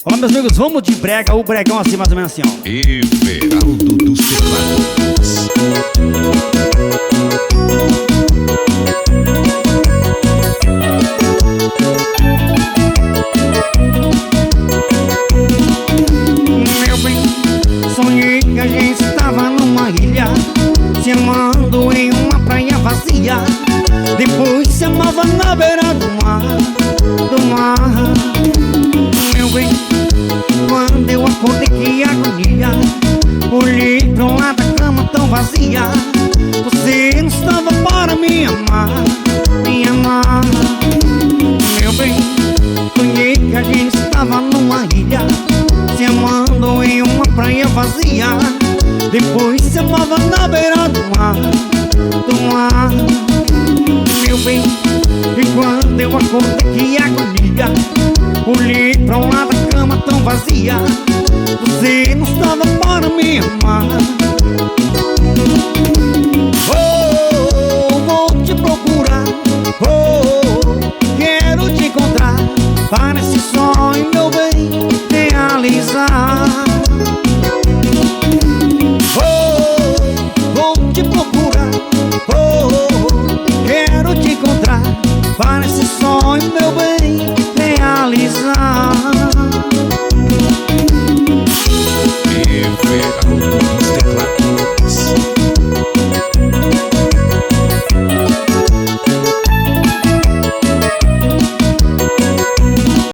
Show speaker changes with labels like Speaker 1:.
Speaker 1: Olá, meus amigos, vamos de brega, o bregão assim, mais ou menos assim, ó.
Speaker 2: Everaldo dos Teclados.
Speaker 1: Meu bem, sonhei que a gente estava numa ilha, se amando em uma praia vazia. Depois se amava na beira do mar, Meu bem, quando eu acordei, que agonia, olhei pro lado da cama tão vazia. Você não estava para me amar, me amar. Meu bem, sonhei que a gente estava numa ilha, se amando em uma praia vazia. Depois se amava na beira do mar, Meu bem, e quando eu acordei, que agonia, olhei pra um lado da cama tão vazia. Você não estava para me amar. Vou te procurar, quero te encontrar, para esse sonho, meu bem, realizar. Vou te procurar,